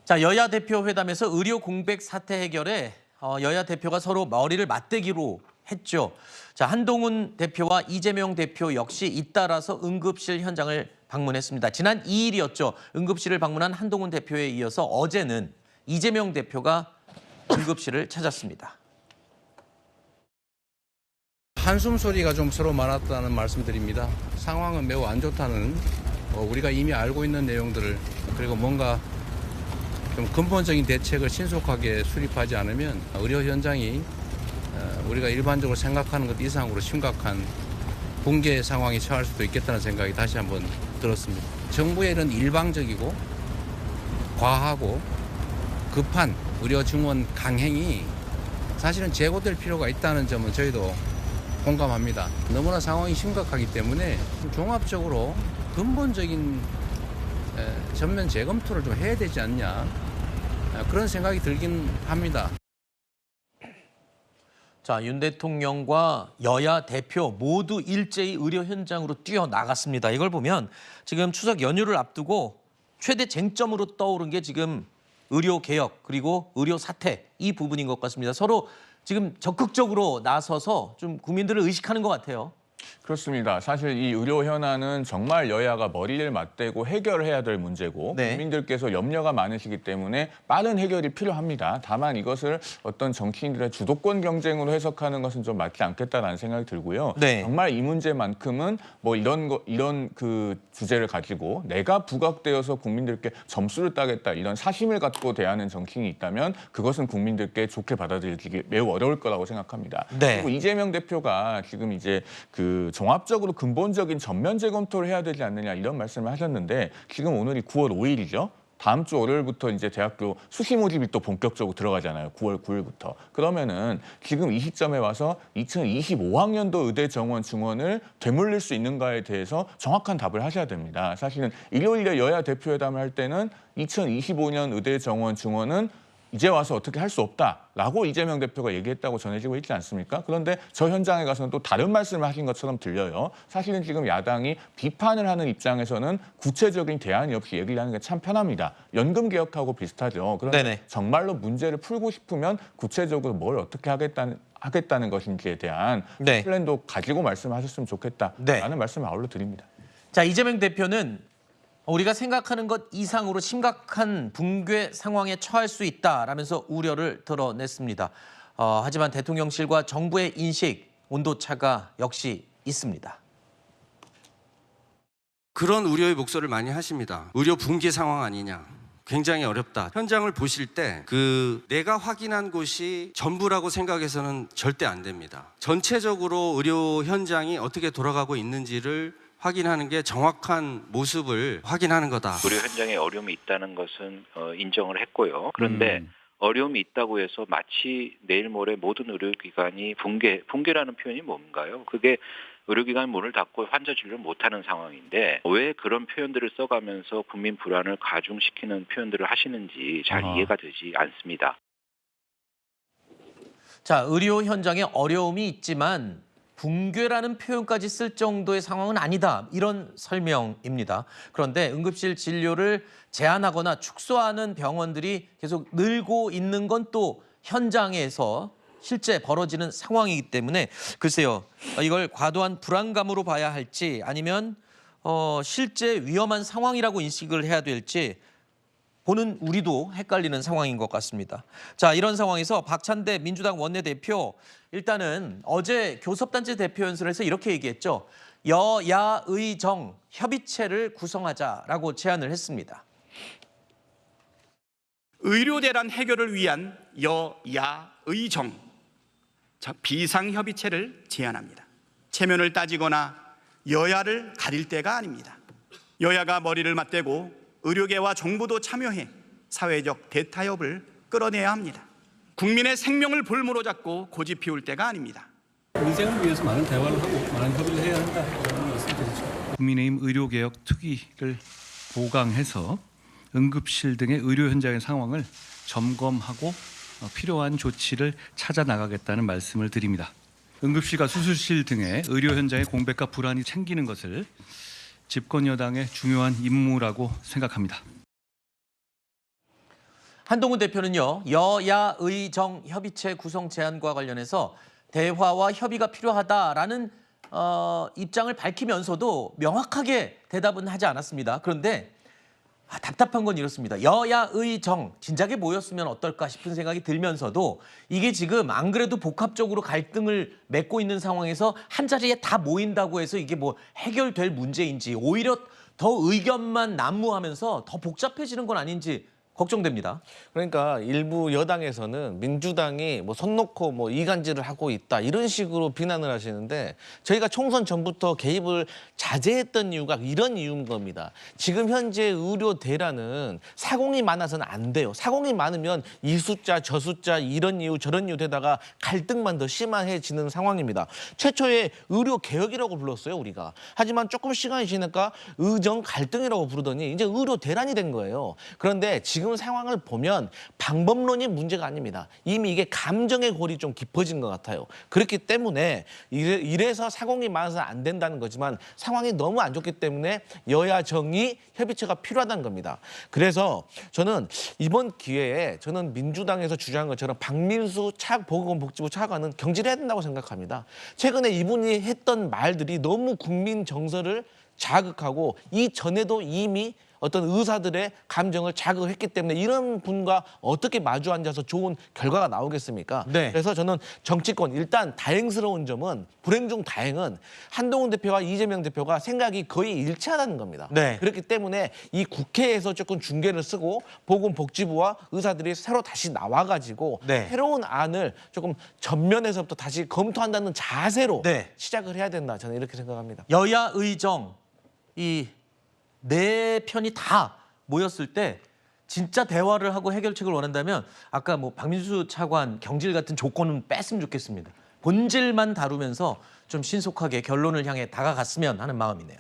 자, 여야 대표 회담에서 의료 공백 사태 해결에 여야 대표가 서로 머리를 맞대기로 했죠. 자, 한동훈 대표와 이재명 대표 역시 잇따라서 응급실 현장을 방문했습니다. 지난 2일이었죠. 응급실을 방문한 한동훈 대표에 이어서 어제는 이재명 대표가 응급실을 찾았습니다. 한숨 소리가 좀 서로 많았다는 말씀드립니다. 상황은 매우 안 좋다는 우리가 이미 알고 있는 내용들을 그리고 뭔가 좀 근본적인 대책을 신속하게 수립하지 않으면 의료 현장이 우리가 일반적으로 생각하는 것 이상으로 심각한 붕괴 상황에 처할 수도 있겠다는 생각이 다시 한번 들었습니다. 정부의 이런 일방적이고 과하고 급한 의료 증원 강행이 사실은 재고될 필요가 있다는 점은 저희도 공감합니다. 너무나 상황이 심각하기 때문에 종합적으로 근본적인 전면 재검토를 좀 해야 되지 않냐 그런 생각이 들긴 합니다. 자, 윤 대통령과 여야 대표 모두 일제히 의료 현장으로 뛰어나갔습니다. 이걸 보면 지금 추석 연휴를 앞두고 최대 쟁점으로 떠오른 게 지금 의료 개혁 그리고 의료 사태 이 부분인 것 같습니다. 서로 지금 적극적으로 나서서 좀 국민들을 의식하는 것 같아요. 그렇습니다. 사실 이 의료 현안은 정말 여야가 머리를 맞대고 해결해야 될 문제고 네. 국민들께서 염려가 많으시기 때문에 빠른 해결이 필요합니다. 다만 이것을 어떤 정치인들의 주도권 경쟁으로 해석하는 것은 좀 맞지 않겠다라는 생각이 들고요. 네. 정말 이 문제만큼은 뭐 이런 그 주제를 가지고 내가 부각되어서 국민들께 점수를 따겠다 이런 사심을 갖고 대하는 정치인이 있다면 그것은 국민들께 좋게 받아들이기 매우 어려울 거라고 생각합니다. 네. 그리고 이재명 대표가 지금 이제 그 종합적으로 근본적인 전면 재검토를 해야 되지 않느냐 이런 말씀을 하셨는데 지금 오늘이 9월 5일이죠. 다음 주 월요일부터 이제 대학교 수시 모집이 또 본격적으로 들어가잖아요. 9월 9일부터. 그러면은 지금 이 시점에 와서 2025학년도 의대 정원 증원을 되물릴 수 있는가에 대해서 정확한 답을 하셔야 됩니다. 사실은 일요일에 여야 대표회담을 할 때는 2025년 의대 정원 증원은 이제 와서 어떻게 할 수 없다라고 이재명 대표가 얘기했다고 전해지고 있지 않습니까? 그런데 저 현장에 가서는 또 다른 말씀을 하신 것처럼 들려요. 사실은 지금 야당이 비판을 하는 입장에서는 구체적인 대안이 없이 얘기를 하는 게 참 편합니다. 연금 개혁하고 비슷하죠. 그런데 네네. 정말로 문제를 풀고 싶으면 구체적으로 뭘 어떻게 하겠다는 것인지에 대한 네. 플랜도 가지고 말씀하셨으면 좋겠다라는 네. 말씀을 아울러 드립니다. 자, 이재명 대표는 우리가 생각하는 것 이상으로 심각한 붕괴 상황에 처할 수 있다라면서 우려를 드러냈습니다. 하지만 대통령실과 정부의 인식, 온도차가 역시 있습니다. 그런 우려의 목소리를 많이 하십니다. 의료 붕괴 상황 아니냐. 굉장히 어렵다. 현장을 보실 때 내가 확인한 곳이 전부라고 생각해서는 절대 안 됩니다. 전체적으로 의료 현장이 어떻게 돌아가고 있는지를 확인하는 게 정확한 모습을 확인하는 거다. 의료 현장에 어려움이 있다는 것은 인정을 했고요. 그런데 어려움이 있다고 해서 마치 내일 모레 모든 의료기관이 붕괴라는 표현이 뭔가요? 그게 의료기관 문을 닫고 환자 진료를 못하는 상황인데 왜 그런 표현들을 써가면서 국민 불안을 가중시키는 표현들을 하시는지 잘 이해가 되지 않습니다. 자, 의료 현장에 어려움이 있지만 붕괴라는 표현까지 쓸 정도의 상황은 아니다. 이런 설명입니다. 그런데 응급실 진료를 제한하거나 축소하는 병원들이 계속 늘고 있는 건 또 현장에서 실제 벌어지는 상황이기 때문에 글쎄요. 이걸 과도한 불안감으로 봐야 할지 아니면 실제 위험한 상황이라고 인식을 해야 될지 보는 우리도 헷갈리는 상황인 것 같습니다. 자, 이런 상황에서 박찬대 민주당 원내대표 일단은 어제 교섭단체 대표 연설에서 이렇게 얘기했죠. 여야의정 협의체를 구성하자라고 제안을 했습니다. 의료 대란 해결을 위한 여야의정 비상협의체를 제안합니다. 체면을 따지거나 여야를 가릴 때가 아닙니다. 여야가 머리를 맞대고 의료계와 정부도 참여해 사회적 대타협을 끌어내야 합니다. 국민의 생명을 볼모로 잡고 고집 피울 때가 아닙니다. 민생을 위해서 많은 대화를 하고 많은 협의를 해야 한다는 말씀드리죠. 국민의힘 의료개혁 특위를 보강해서 응급실 등의 의료 현장의 상황을 점검하고 필요한 조치를 찾아 나가겠다는 말씀을 드립니다. 응급실과 수술실 등의 의료 현장의 공백과 불안이 생기는 것을 집권 여당의 중요한 임무라고 생각합니다. 한동훈 대표는요, 여야의정 협의체 구성 제안과 관련해서 대화와 협의가 필요하다라는 입장을 밝히면서도 명확하게 대답은 하지 않았습니다. 그런데 답답한 건 이렇습니다. 여야의정 진작에 모였으면 어떨까 싶은 생각이 들면서도 이게 지금 안 그래도 복합적으로 갈등을 맺고 있는 상황에서 한 자리에 다 모인다고 해서 이게 뭐 해결될 문제인지 오히려 더 의견만 난무하면서 더 복잡해지는 건 아닌지 걱정됩니다. 그러니까 일부 여당에서는 민주당이 뭐 손 놓고 뭐 이간질을 하고 있다 이런 식으로 비난을 하시는데 저희가 총선 전부터 개입을 자제했던 이유가 이런 이유인 겁니다. 지금 현재 의료 대란은 사공이 많아서는 안 돼요. 사공이 많으면 이 숫자 저 숫자 이런 이유 저런 이유 되다가 갈등만 더 심해지는 상황입니다. 최초에 의료 개혁이라고 불렀어요 우리가. 하지만 조금 시간이 지나니까 의정 갈등이라고 부르더니 이제 의료 대란이 된 거예요. 그런데 지금 상황을 보면 방법론이 문제가 아닙니다. 이미 이게 감정의 골이 좀 깊어진 것 같아요. 그렇기 때문에 이래서 사공이 많아서 안 된다는 거지만 상황이 너무 안 좋기 때문에 여야 정의 협의체가 필요하다는 겁니다. 그래서 저는 이번 기회에 저는 민주당에서 주장한 것처럼 박민수 보건복지부 차관은 경질해야 된다고 생각합니다. 최근에 이분이 했던 말들이 너무 국민 정서를 자극하고 이전에도 이미 어떤 의사들의 감정을 자극을 했기 때문에 이런 분과 어떻게 마주 앉아서 좋은 결과가 나오겠습니까? 네. 그래서 저는 정치권 일단 다행스러운 점은 불행 중 다행은 한동훈 대표와 이재명 대표가 생각이 거의 일치하다는 겁니다. 네. 그렇기 때문에 이 국회에서 조금 중개를 쓰고 보건복지부와 의사들이 새로 다시 나와가지고 네. 새로운 안을 조금 전면에서부터 다시 검토한다는 자세로 네. 시작을 해야 된다. 저는 이렇게 생각합니다. 여야의정 이 네 편이 다 모였을 때 진짜 대화를 하고 해결책을 원한다면 아까 뭐 박민수 차관 경질 같은 조건은 뺐으면 좋겠습니다. 본질만 다루면서 좀 신속하게 결론을 향해 다가갔으면 하는 마음이네요.